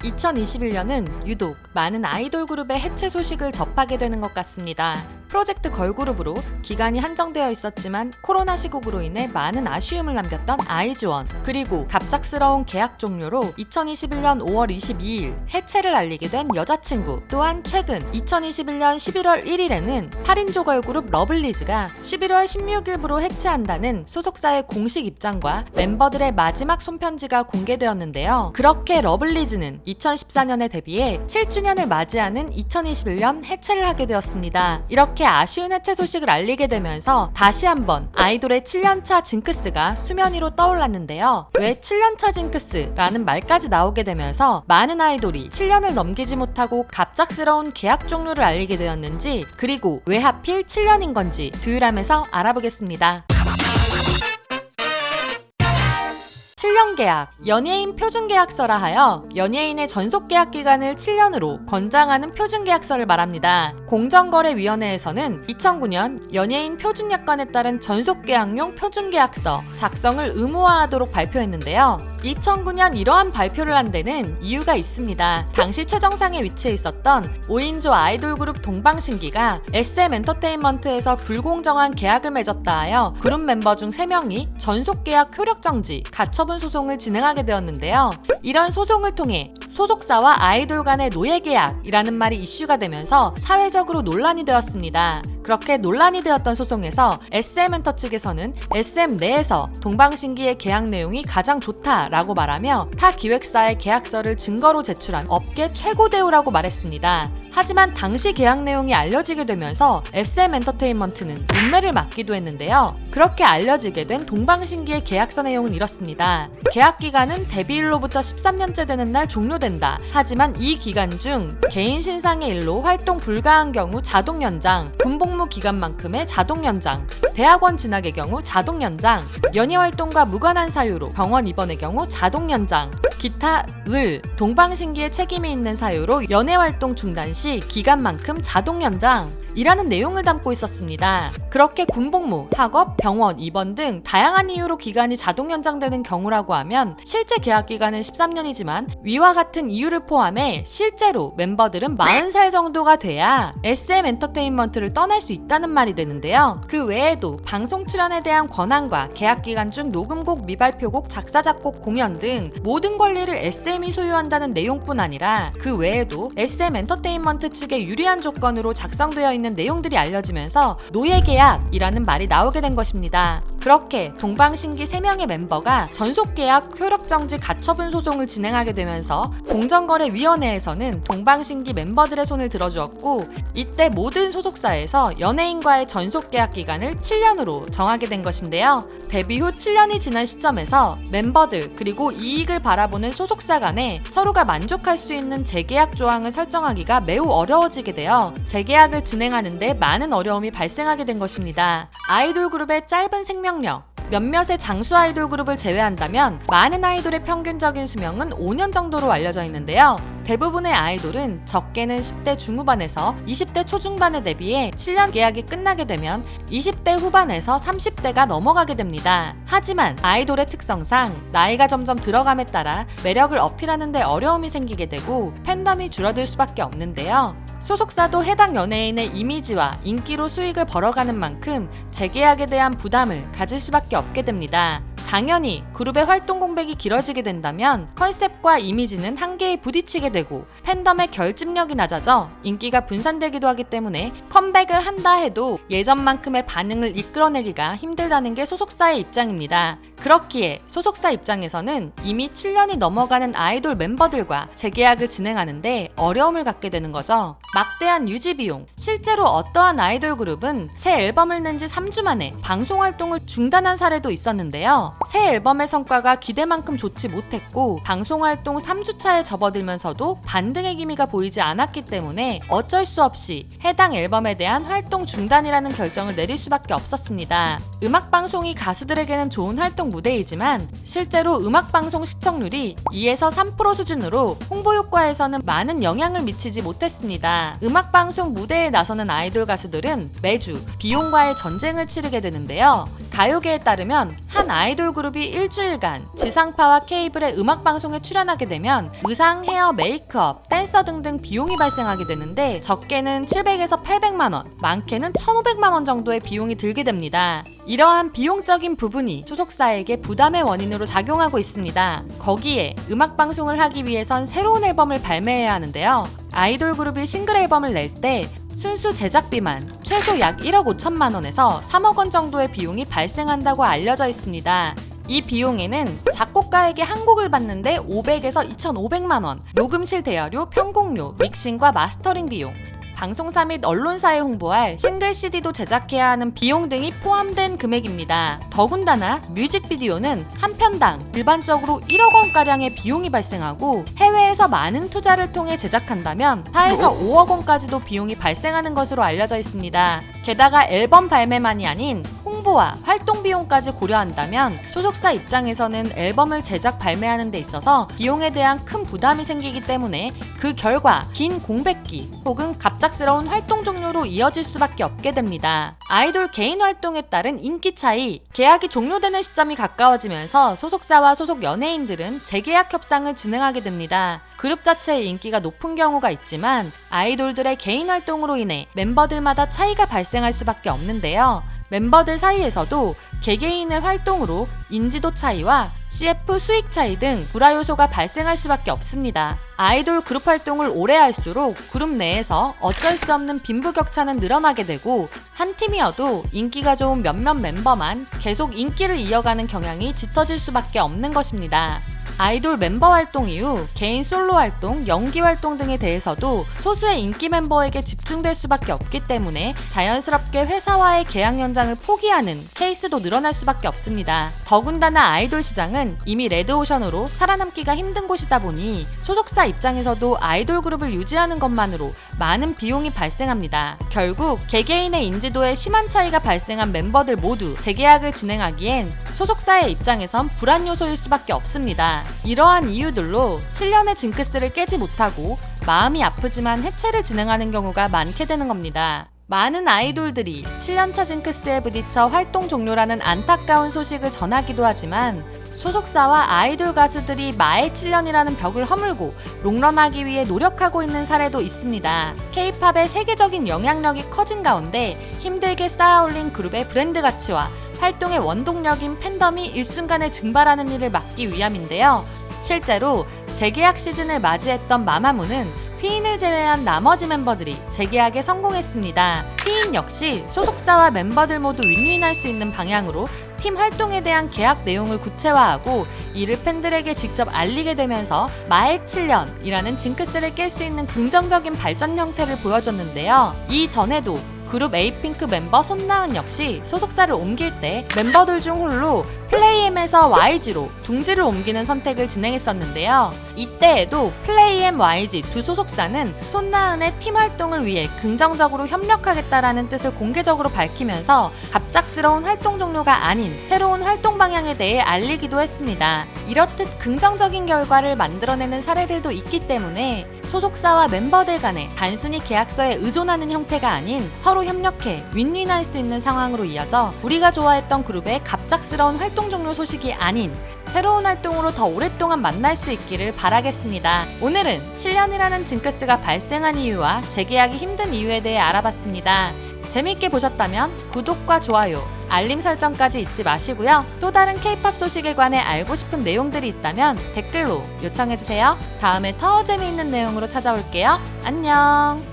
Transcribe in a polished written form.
2021년은 유독 많은 아이돌 그룹의 해체 소식을 접하게 되는 것 같습니다. 프로젝트 걸그룹으로 기간이 한정되어 있었지만 코로나 시국으로 인해 많은 아쉬움을 남겼던 아이즈원, 그리고 갑작스러운 계약 종료로 2021년 5월 22일 해체를 알리게 된 여자친구, 또한 최근 2021년 11월 1일에는 8인조 걸그룹 러블리즈가 11월 16일부로 해체한다는 소속사의 공식 입장과 멤버들의 마지막 손편지가 공개되었는데요. 그렇게 러블리즈는 2014년에 데뷔해 7주년을 맞이하는 2021년 해체를 하게 되었습니다. 이렇게 아쉬운 해체 소식을 알리게 되면서 다시 한번 아이돌의 7년차 징크스가 수면 위로 떠올랐는데요. 왜 7년차 징크스라는 말까지 나오게 되면서 많은 아이돌이 7년을 넘기지 못하고 갑작스러운 계약 종료를 알리게 되었는지, 그리고 왜 하필 7년인 건지 두유람에서 알아보겠습니다. 7년 계약, 연예인 표준계약서라 하여 연예인의 전속계약 기간을 7년으로 권장하는 표준계약서를 말합니다. 공정거래위원회에서는 2009년 연예인 표준약관에 따른 전속계약용 표준계약서 작성을 의무화하도록 발표했는데요. 2009년 이러한 발표를 한 데는 이유가 있습니다. 당시 최정상에 위치해 있었던 5인조 아이돌 그룹 동방신기가 SM엔터테인먼트에서 불공정한 계약을 맺었다 하여 그룹 멤버 중 3명이 전속계약 효력정지, 가처분 소송을 진행하게 되었는데요. 이런 소송을 통해 소속사와 아이돌 간의 노예계약이라는 말이 이슈가 되면서 사회적으로 논란이 되었습니다. 그렇게 논란이 되었던 소송에서 SM엔터 측에서는 SM 내에서 동방신기의 계약 내용이 가장 좋다라고 말하며 타 기획사의 계약서를 증거로 제출한 업계 최고 대우라고 말했습니다. 하지만 당시 계약 내용이 알려지게 되면서 SM엔터테인먼트는 문매를 맞기도 했는데요. 그렇게 알려지게 된 동방신기의 계약서 내용은 이렇습니다. 계약 기간은 데뷔일로부터 13년째 되는 날 종료된다. 하지만 이 기간 중 개인 신상의 일로 활동 불가한 경우 자동 연장, 군복무 기간만큼의 자동 연장, 대학원 진학의 경우 자동 연장, 연예 활동과 무관한 사유로 병원 입원의 경우 자동 연장, 기타 동방신기의 책임이 있는 사유로 연예 활동 중단 시 기간만큼 자동 연장 이라는 내용을 담고 있었습니다. 그렇게 군복무, 학업, 병원, 입원 등 다양한 이유로 기간이 자동 연장되는 경우라고 하면 실제 계약 기간은 13년이지만 위와 같은 이유를 포함해 실제로 멤버들은 40살 정도가 돼야 SM엔터테인먼트를 떠날 수 있다는 말이 되는데요. 그 외에도 방송 출연에 대한 권한과 계약 기간 중 녹음곡, 미발표곡, 작사, 작곡, 공연 등 모든 권리를 SM이 소유한다는 내용뿐 아니라 그 외에도 SM엔터테인먼트 측의 유리한 조건으로 작성되어 있는 내용들이 알려지면서 노예계약이라는 말이 나오게 된 것입니다. 그렇게 동방신기 3명의 멤버가 전속계약 효력정지 가처분 소송을 진행하게 되면서 공정거래위원회에서는 동방신기 멤버들의 손을 들어주었고, 이때 모든 소속사에서 연예인과의 전속계약 기간을 7년으로 정하게 된 것인데요. 데뷔 후 7년이 지난 시점에서 멤버들 그리고 이익을 바라보는 소속사 간에 서로가 만족할 수 있는 재계약 조항을 설정하기가 매우 어려워지게 되어 재계약을 진행하는데 많은 어려움이 발생하게 된 것입니다. 아이돌 그룹의 짧은 생명력, 몇몇의 장수 아이돌 그룹을 제외한다면 많은 아이돌의 평균적인 수명은 5년 정도로 알려져 있는데요. 대부분의 아이돌은 적게는 10대 중후반에서 20대 초중반에 데뷔해 7년 계약이 끝나게 되면 20대 후반에서 30대가 넘어가게 됩니다. 하지만 아이돌의 특성상 나이가 점점 들어감에 따라 매력을 어필하는 데 어려움이 생기게 되고 팬덤이 줄어들 수밖에 없는데요. 소속사도 해당 연예인의 이미지와 인기로 수익을 벌어가는 만큼 재계약에 대한 부담을 가질 수밖에 없게 됩니다. 당연히 그룹의 활동 공백이 길어지게 된다면 컨셉과 이미지는 한계에 부딪히게 되고 팬덤의 결집력이 낮아져 인기가 분산되기도 하기 때문에 컴백을 한다 해도 예전만큼의 반응을 이끌어내기가 힘들다는 게 소속사의 입장입니다. 그렇기에 소속사 입장에서는 이미 7년이 넘어가는 아이돌 멤버들과 재계약을 진행하는데 어려움을 갖게 되는 거죠. 막대한 유지 비용, 실제로 어떠한 아이돌 그룹은 새 앨범을 낸 지 3주 만에 방송 활동을 중단한 사례도 있었는데요. 새 앨범의 성과가 기대만큼 좋지 못했고 방송 활동 3주차에 접어들면서도 반등의 기미가 보이지 않았기 때문에 어쩔 수 없이 해당 앨범에 대한 활동 중단이라는 결정을 내릴 수밖에 없었습니다. 음악방송이 가수들에게는 좋은 활동 무대이지만 실제로 음악방송 시청률이 2에서 3% 수준으로 홍보 효과에서는 많은 영향을 미치지 못했습니다. 음악방송 무대에 나서는 아이돌 가수들은 매주 비용과의 전쟁을 치르게 되는데요. 가요계에 따르면 한 아이돌 그룹이 일주일간 지상파와 케이블의 음악방송에 출연하게 되면 의상, 헤어, 메이크업, 댄서 등등 비용이 발생하게 되는데 적게는 700에서 800만원, 많게는 1,500만원 정도의 비용이 들게 됩니다. 이러한 비용적인 부분이 소속사에게 부담의 원인으로 작용하고 있습니다. 거기에 음악방송을 하기 위해선 새로운 앨범을 발매해야 하는데요. 아이돌 그룹이 싱글 앨범을 낼 때 순수 제작비만 최소 약 1억 5천만 원에서 3억 원 정도의 비용이 발생한다고 알려져 있습니다. 이 비용에는 작곡가에게 한 곡을 받는데 500에서 2,500만 원, 녹음실 대여료, 편곡료, 믹싱과 마스터링 비용, 방송사 및 언론사에 홍보할 싱글 CD도 제작해야 하는 비용 등이 포함된 금액입니다. 더군다나 뮤직비디오는 한 편당 일반적으로 1억 원가량의 비용이 발생하고 해외에서 많은 투자를 통해 제작한다면 4에서 5억 원까지도 비용이 발생하는 것으로 알려져 있습니다. 게다가 앨범 발매만이 아닌 홍보와 활동 비용까지 고려한다면 소속사 입장에서는 앨범을 제작 발매하는 데 있어서 비용에 대한 큰 부담이 생기기 때문에 그 결과 긴 공백기 혹은 갑작스러운 활동 종료로 이어질 수밖에 없게 됩니다. 아이돌 개인 활동에 따른 인기 차이, 계약이 종료되는 시점이 가까워지면서 소속사와 소속 연예인들은 재계약 협상을 진행하게 됩니다. 그룹 자체의 인기가 높은 경우가 있지만 아이돌들의 개인 활동으로 인해 멤버들마다 차이가 발생할 수밖에 없는데요. 멤버들 사이에서도 개개인의 활동으로 인지도 차이와 CF 수익 차이 등 불화 요소가 발생할 수밖에 없습니다. 아이돌 그룹 활동을 오래 할수록 그룹 내에서 어쩔 수 없는 빈부격차는 늘어나게 되고 한 팀이어도 인기가 좋은 몇몇 멤버만 계속 인기를 이어가는 경향이 짙어질 수밖에 없는 것입니다. 아이돌 멤버 활동 이후 개인 솔로 활동, 연기 활동 등에 대해서도 소수의 인기 멤버에게 집중될 수밖에 없기 때문에 자연스럽게 회사와의 계약 연장을 포기하는 케이스도 늘어날 수밖에 없습니다. 더군다나 아이돌 시장은 이미 레드오션으로 살아남기가 힘든 곳이다 보니 소속사 입장에서도 아이돌 그룹을 유지하는 것만으로 많은 비용이 발생합니다. 결국 개개인의 인지도에 심한 차이가 발생한 멤버들 모두 재계약을 진행하기엔 소속사의 입장에선 불안 요소일 수밖에 없습니다. 이러한 이유들로 7년의 징크스를 깨지 못하고 마음이 아프지만 해체를 진행하는 경우가 많게 되는 겁니다. 많은 아이돌들이 7년차 징크스에 부딪혀 활동 종료라는 안타까운 소식을 전하기도 하지만 소속사와 아이돌 가수들이 마의 7년이라는 벽을 허물고 롱런하기 위해 노력하고 있는 사례도 있습니다. K-팝의 세계적인 영향력이 커진 가운데 힘들게 쌓아올린 그룹의 브랜드 가치와 활동의 원동력인 팬덤이 일순간에 증발하는 일을 막기 위함인데요. 실제로 재계약 시즌을 맞이했던 마마무는 휘인을 제외한 나머지 멤버들이 재계약에 성공했습니다. 휘인 역시 소속사와 멤버들 모두 윈윈할 수 있는 방향으로 팀 활동에 대한 계약 내용을 구체화하고 이를 팬들에게 직접 알리게 되면서 마의 7년이라는 징크스를 깰 수 있는 긍정적인 발전 형태를 보여줬는데요. 이전에도 그룹 에이핑크 member 손나은 역시 소속사를 옮길 때 멤버들 중 홀로 플레이엠에서 YG로 둥지를 옮기는 선택을 진행했었는데요. 이때에도 플레이엠, YG 두 소속사는 손나은의 팀 활동을 위해 긍정적으로 협력하겠다라는 뜻을 공개적으로 밝히면서 갑작스러운 활동 종료가 아닌 새로운 활동 방향에 대해 알리기도 했습니다. 이렇듯 긍정적인 결과를 만들어내는 사례들도 있기 때문에 소속사와 멤버들 간에 단순히 계약서에 의존하는 형태가 아닌 서로 협력해 윈윈할 수 있는 상황으로 이어져 우리가 좋아했던 그룹의 갑작스러운 활동 종료 소식이 아닌 새로운 활동으로 더 오랫동안 만날 수 있기를 바라겠습니다. 오늘은 7년이라는 징크스가 발생한 이유와 재계약이 힘든 이유에 대해 알아봤습니다. 재밌게 보셨다면 구독과 좋아요, 알림 설정까지 잊지 마시고요. 또 다른 K-팝 소식에 관해 알고 싶은 내용들이 있다면 댓글로 요청해주세요. 다음에 더 재미있는 내용으로 찾아올게요. 안녕!